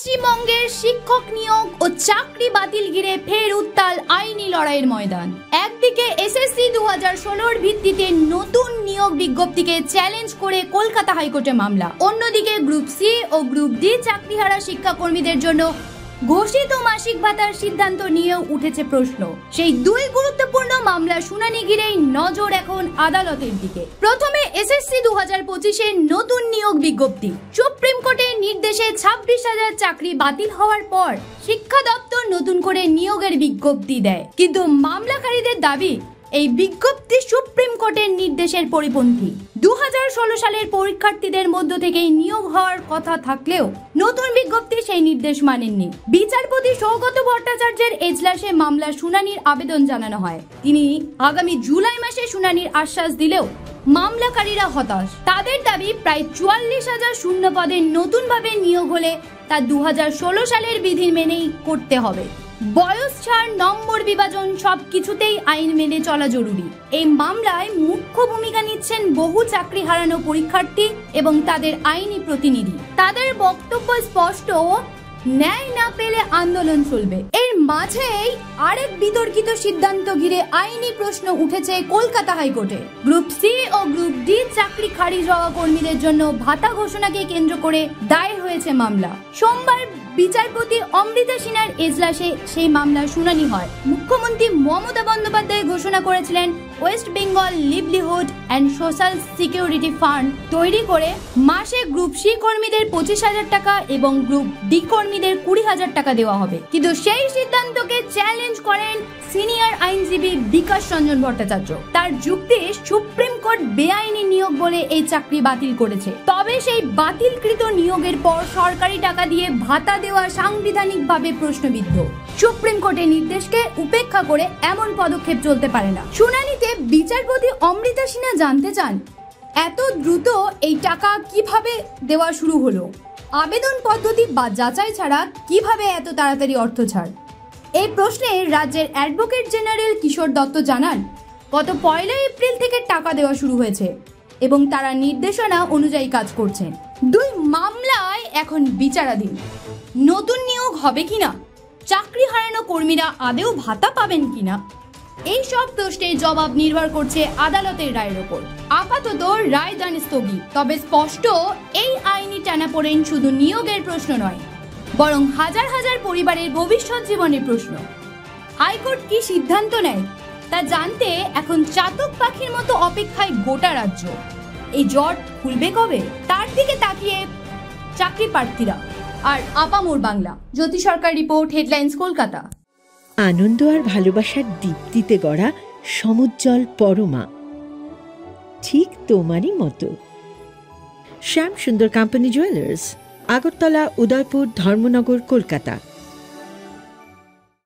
পশ্চিমবঙ্গের শিক্ষক নিয়োগ ও চাকরি বাতিল ঘিরে ফের উত্তাল আইনি লড়াইয়ের ময়দান। একদিকে এসএসসি 2016-র ভিত্তিতে নতুন নিয়োগ বিজ্ঞপ্তিকে চ্যালেঞ্জ করে কলকাতা হাইকোর্টে মামলা, অন্যদিকে গ্রুপ সি ও গ্রুপ ডি চাকরিহারা শিক্ষাকর্মীদের জন্য ঘোষিত মাসিক ভাতার সিদ্ধান্ত নিয়েও উঠেছে প্রশ্ন। সেই দুই গুরুত্বপূর্ণ মামলা শুনানি ঘিরেই নজর এখন আদালতের দিকে। প্রথমে এসএসসি 2025-এর নতুন নিয়োগ বিজ্ঞপ্তি। সুপ্রিম কোর্টের নির্দেশে 26,000 চাকরি বাতিল হওয়ার পর শিক্ষা দপ্তর নতুন করে নিয়োগের বিজ্ঞপ্তি দেয়, কিন্তু মামলাকারীদের দাবি এই বিজ্ঞপ্তি সুপ্রিম কোর্টের নির্দেশের পরিপন্থী। 2016 সালের পরীক্ষার্থীদের মধ্য থেকেই নিয়োগ হওয়ার কথা থাকলেও নতুন বিজ্ঞপ্তি সেই নির্দেশ মানেননি। বিচারপতি সৌগত ভট্টাচার্যের এজলাসে মামলার শুনানির আবেদন জানানো হয়। তিনি আগামী জুলাই মাসে শুনানির আশ্বাস দিলেও মামলাকারীরা হতাশ। তাদের দাবি প্রায় 44,000 শূন্য পদে নতুনভাবে নিয়োগ হলে তা 2016 সালের বিধি মেনেই করতে হবে। বয়স ছাড়, নম্বর বিভাজন সবকিছুতেই আইন মেনে চলা জরুরি। এই মামলায় মুখ্য ভূমিকা নিচ্ছেন বহু চাকরি হারানো পরীক্ষার্থী এবং তাদের আইনি প্রতিনিধি। তাদের বক্তব্য স্পষ্ট, ন্যায় না পেলে আন্দোলন চলবে। এর মাঝেই আরেক বিতর্কিত সিদ্ধান্ত ঘিরে আইনি প্রশ্ন উঠেছে কলকাতা হাইকোর্টে। গ্রুপ সি ও গ্রুপ ডি চাকরি খারিজ হওয়া কর্মীদের জন্য ভাতা ঘোষণাকে কেন্দ্র করে দায়ের হয়েছে মামলা। সোমবার বিচারপতি অমৃতা সিনহার এজলাসে সেই মামলার শুনানি হয়। মুখ্যমন্ত্রী মমতা বন্দ্যোপাধ্যায় ঘোষণা করেছিলেন West Bengal livelihood and social security fund তৈরি করে মাসে গ্রুপ সি কর্মীদের 25,000 টাকা এবং গ্রুপ ডি কর্মীদের 20,000 টাকা দেওয়া হবে, কিন্তু সেই সিদ্ধান্তকে চ্যালেঞ্জ করেন সিনিয়র আইনজীবী বিকাশ রঞ্জন ভট্টাচার্য। তার যুক্তি, সুপ্রিম কোর্ট বেআইনি নিয়োগ বলে এই চাকরি বাতিল করেছে, তবে সেই বাতিলকৃত নিয়োগের পর সরকারি টাকা দিয়ে ভাতা দেওয়া সাংবিধানিকভাবে প্রশ্নবিদ্ধ। সুপ্রিম কোর্টের নির্দেশকে উপেক্ষা করে এমন পদক্ষেপ চলতে পারে না। শুনানিতে বিচারপতি অমৃতা সিনহা জানতে চান, এত দ্রুত এই টাকা কিভাবে দেওয়া শুরু হলো? আবেদন পদ্ধতি বা যাচাই ছাড়া কিভাবে এত তাড়াতাড়ি অর্থ ছাড়? এই প্রশ্নে রাজ্যের অ্যাডভোকেট জেনারেল কিশোর দত্ত জানান, গত 1 এপ্রিল থেকে টাকা দেওয়া শুরু হয়েছে এবং তারা নির্দেশনা অনুযায়ী কাজ করছেন। দুই মামলায় এখন বিচারাধীন। নতুন নিয়োগ হবে কিনা, চাকরি হারানো কর্মীরা আদেও ভাতা পাবেন কিনা, এই সব প্রশ্নের জবাব নির্ভর করছে আদালতের রায়ের উপর। আপাতত রায়দান স্থগিত, তবে স্পষ্ট এই আইনি টানাপোড়েন শুধু নিয়োগের প্রশ্ন নয়, বরং হাজার হাজার পরিবারের ভবিষ্যৎ জীবনের প্রশ্ন। হাইকোর্ট কি সিদ্ধান্ত নেয় তা জানতে এখন চাতক পাখির মতো অপেক্ষায় গোটা রাজ্য। এই জট খুলবে কবে, তার দিকে তাকিয়ে চাকরি প্রার্থীরা। আর আপামোর বাংলা। জ্যোতি সরকার রিপোর্ট, হেডলাইন্স, কলকাতা। আনন্দ আর ভালোবাসার দীপ্তিতে গড়া সমুজ্জ্বল পরমা, ঠিক তোমারই মতো। শ্যাম সুন্দর কোম্পানি জুয়েলার্স, আগরতলা, উদয়পুর, ধর্মনগর, কলকাতা।